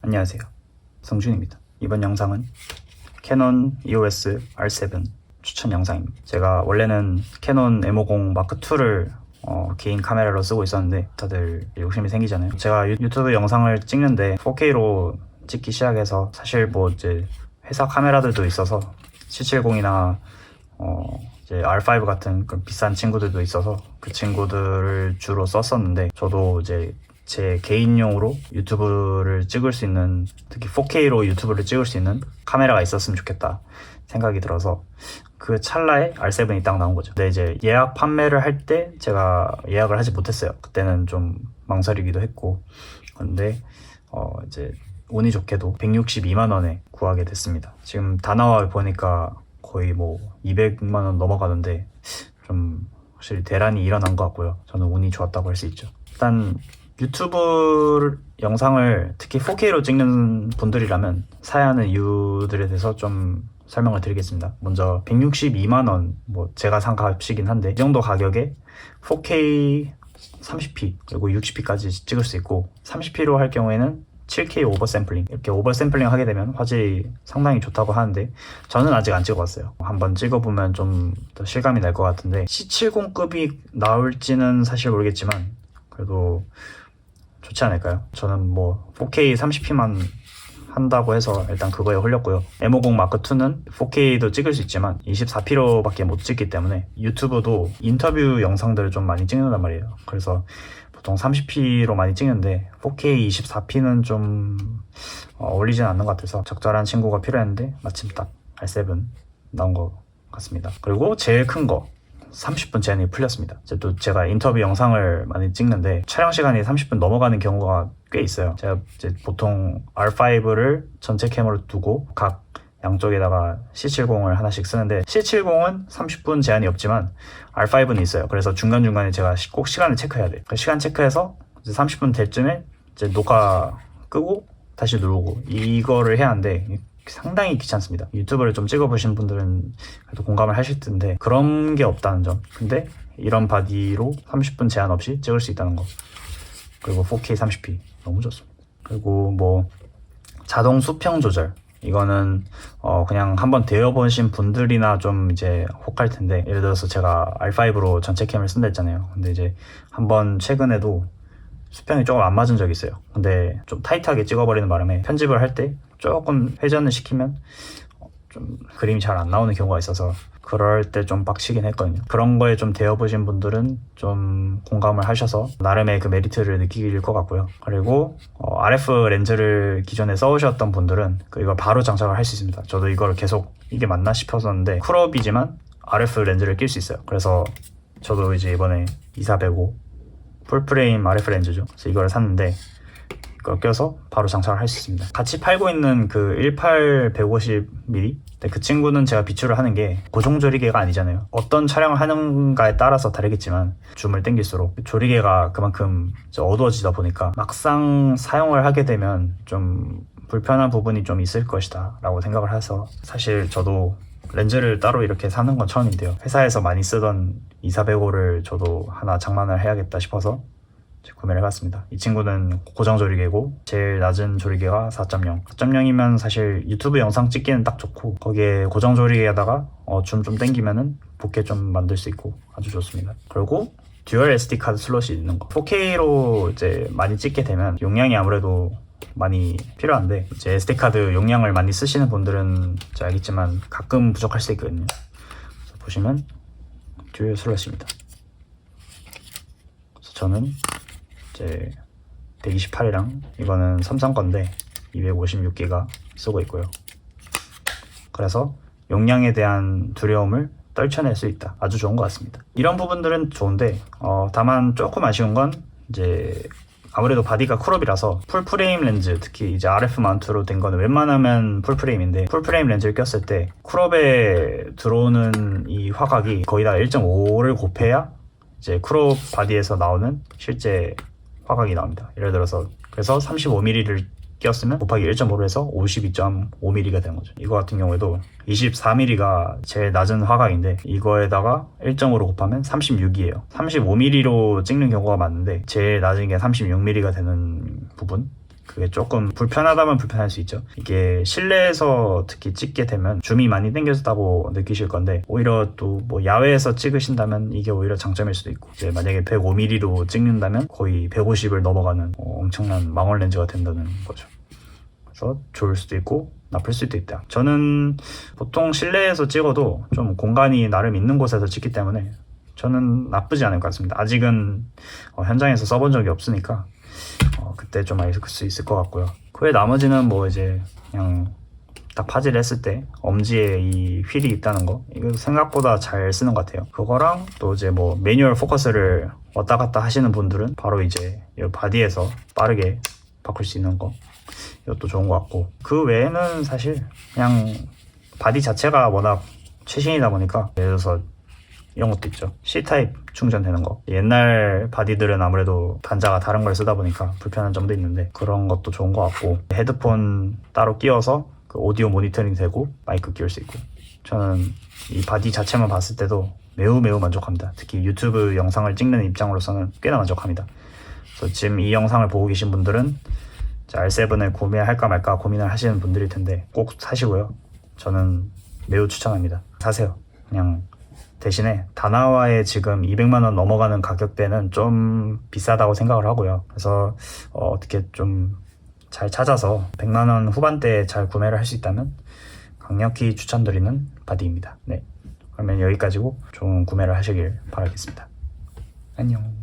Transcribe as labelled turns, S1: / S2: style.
S1: 안녕하세요, 성준입니다. 이번 영상은 캐논 EOS R7 추천 영상입니다. 제가 원래는 캐논 M50 마크2를 개인 카메라로 쓰고 있었는데 다들 욕심이 생기잖아요. 제가 유튜브 영상을 찍는데 4K로 찍기 시작해서 사실 뭐 이제 회사 카메라들도 있어서 C70이나 이제 R5 같은 그런 비싼 친구들도 있어서 그 친구들을 주로 썼었는데, 저도 이제 제 개인용으로 유튜브를 찍을 수 있는, 특히 4K로 유튜브를 찍을 수 있는 카메라가 있었으면 좋겠다 생각이 들어서 그 찰나에 R7이 딱 나온 거죠. 근데 이제 예약 판매를 할 때 제가 예약을 하지 못했어요. 그때는 좀 망설이기도 했고, 근데 이제 운이 좋게도 162만 원에 구하게 됐습니다. 지금 다 나와 보니까 거의 뭐 200만 원 넘어가는데 좀 확실히 대란이 일어난 것 같고요. 저는 운이 좋았다고 할 수 있죠. 일단 유튜브 영상을 특히 4K로 찍는 분들이라면 사야 하는 이유들에 대해서 좀 설명을 드리겠습니다. 먼저 162만원, 뭐 제가 산 값이긴 한데 이 정도 가격에 4K 30p 그리고 60p까지 찍을 수 있고, 30p로 할 경우에는 7K 오버샘플링, 이렇게 오버샘플링 하게 되면 화질이 상당히 좋다고 하는데 저는 아직 안 찍어봤어요. 한번 찍어보면 좀 더 실감이 날 것 같은데 C70급이 나올지는 사실 모르겠지만 그래도 좋지 않을까요? 저는 뭐 4K 30p만 한다고 해서 일단 그거에 홀렸고요. M50 마크2는 4K도 찍을 수 있지만 24p로 밖에 못 찍기 때문에 유튜브도 인터뷰 영상들을 좀 많이 찍는단 말이에요. 그래서 보통 30p로 많이 찍는데 4K 24p는 좀 어울리진 않는 것 같아서 적절한 친구가 필요했는데 마침 딱 R7 나온 것 같습니다. 그리고 제일 큰 거 30분 제한이 풀렸습니다. 이제 또 제가 인터뷰 영상을 많이 찍는데 촬영 시간이 30분 넘어가는 경우가 꽤 있어요. 제가 이제 보통 R5를 전체 캠으로 두고 각 양쪽에다가 C70을 하나씩 쓰는데, C70은 30분 제한이 없지만 R5는 있어요. 그래서 중간중간에 제가 꼭 시간을 체크해야 돼요. 시간 체크해서 이제 30분 될 쯤에 이제 녹화 끄고 다시 누르고 이거를 해야 하는데 상당히 귀찮습니다. 유튜브를 좀 찍어보신 분들은 그래도 공감을 하실 텐데 그런 게 없다는 점. 근데 이런 바디로 30분 제한 없이 찍을 수 있다는 거, 그리고 4K 30p 너무 좋습니다. 그리고 뭐 자동 수평 조절, 이거는 그냥 한번 되어보신 분들이나 좀 이제 혹할 텐데, 예를 들어서 제가 R5로 전체 캠을 쓴다 했잖아요. 근데 이제 한번 최근에도 수평이 조금 안 맞은 적이 있어요. 근데 좀 타이트하게 찍어버리는 바람에 편집을 할 때 조금 회전을 시키면 좀 그림이 잘 안 나오는 경우가 있어서 그럴 때 좀 빡치긴 했거든요. 그런 거에 좀 되어보신 분들은 좀 공감을 하셔서 나름의 그 메리트를 느끼실 것 같고요. 그리고 RF 렌즈를 기존에 써오셨던 분들은 이걸 바로 장착을 할 수 있습니다. 저도 이걸 계속 이게 맞나 싶었었는데 쿨업이지만 RF 렌즈를 낄 수 있어요. 그래서 저도 이제 이번에 2405 풀프레임 RF 렌즈죠. 그래서 이걸 샀는데 이걸 껴서 바로 장착을 할 수 있습니다. 같이 팔고 있는 그 18-150mm, 그 친구는 제가 비추를 하는 게 고정 조리개가 아니잖아요. 어떤 촬영을 하는가에 따라서 다르겠지만 줌을 당길수록 조리개가 그만큼 어두워지다 보니까 막상 사용을 하게 되면 좀 불편한 부분이 좀 있을 것이다 라고 생각을 해서, 사실 저도 렌즈를 따로 이렇게 사는 건 처음인데요. 회사에서 많이 쓰던 2405를 저도 하나 장만을 해야겠다 싶어서 구매를 해봤습니다. 이 친구는 고정 조리개고 제일 낮은 조리개가 4.0. 4.0이면 사실 유튜브 영상 찍기는 딱 좋고, 거기에 고정 조리개에다가 줌 좀 당기면은 bokeh 좀 만들 수 있고 아주 좋습니다. 그리고 듀얼 SD 카드 슬롯이 있는 거. 4K로 이제 많이 찍게 되면 용량이 아무래도 많이 필요한데, 이제 SD 카드 용량을 많이 쓰시는 분들은 알겠지만 가끔 부족할 수 있거든요. 그래서 보시면 듀얼 슬롯입니다. 그래서 저는 이제 128이랑 이거는 삼성 건데 256기가 쓰고 있고요. 그래서 용량에 대한 두려움을 떨쳐낼 수 있다. 아주 좋은 것 같습니다. 이런 부분들은 좋은데 다만 조금 아쉬운 건 이제 아무래도 바디가 쿨업이라서 풀프레임 렌즈, 특히 이제 RF 마운트로 된 거는 웬만하면 풀프레임인데, 풀프레임 렌즈를 꼈을 때 쿨업에 들어오는 이 화각이 거의 다 1.5를 곱해야 이제 쿨업 바디에서 나오는 실제 화각이 나옵니다. 예를 들어서 그래서 35mm를 끼웠으면 곱하기 1.5로 해서 52.5mm가 되는 거죠. 이거 같은 경우에도 24mm가 제일 낮은 화각인데 이거에다가 1.5로 곱하면 36이에요. 35mm로 찍는 경우가 많은데 제일 낮은 게 36mm가 되는 부분, 그 그게 조금 불편하다면 불편할 수 있죠. 이게 실내에서 특히 찍게 되면 줌이 많이 당겨졌다고 느끼실 건데, 오히려 또 뭐 야외에서 찍으신다면 이게 오히려 장점일 수도 있고, 이제 만약에 105mm로 찍는다면 거의 150을 넘어가는 엄청난 망원 렌즈가 된다는 거죠. 그래서 좋을 수도 있고 나쁠 수도 있다. 저는 보통 실내에서 찍어도 좀 공간이 나름 있는 곳에서 찍기 때문에 저는 나쁘지 않을 것 같습니다. 아직은 현장에서 써본 적이 없으니까 그때 좀 알 수 있을 것 같고요. 그 외 나머지는 뭐 이제 그냥 딱 파질했을 때 엄지에 이 휠이 있다는 거, 이거 생각보다 잘 쓰는 것 같아요. 그거랑 또 이제 뭐 매뉴얼 포커스를 왔다 갔다 하시는 분들은 바로 이제 이 바디에서 빠르게 바꿀 수 있는 거, 이것도 좋은 것 같고, 그 외에는 사실 그냥 바디 자체가 워낙 최신이다 보니까, 예를 들어서 이런 것도 있죠. C타입 충전되는 거. 옛날 바디들은 아무래도 단자가 다른 걸 쓰다 보니까 불편한 점도 있는데 그런 것도 좋은 것 같고, 헤드폰 따로 끼워서 그 오디오 모니터링 되고 마이크 끼울 수 있고, 저는 이 바디 자체만 봤을 때도 매우 만족합니다. 특히 유튜브 영상을 찍는 입장으로서는 꽤나 만족합니다. 그래서 지금 이 영상을 보고 계신 분들은 R7을 구매할까 말까 고민을 하시는 분들일 텐데 꼭 사시고요. 저는 매우 추천합니다. 사세요. 그냥 대신에 다나와의 지금 200만 원 넘어가는 가격대는 좀 비싸다고 생각을 하고요. 그래서 어떻게 좀 잘 찾아서 100만 원 후반대에 잘 구매를 할 수 있다면 강력히 추천드리는 바디입니다. 네, 그러면 여기까지고 좋은 구매를 하시길 바라겠습니다. 안녕.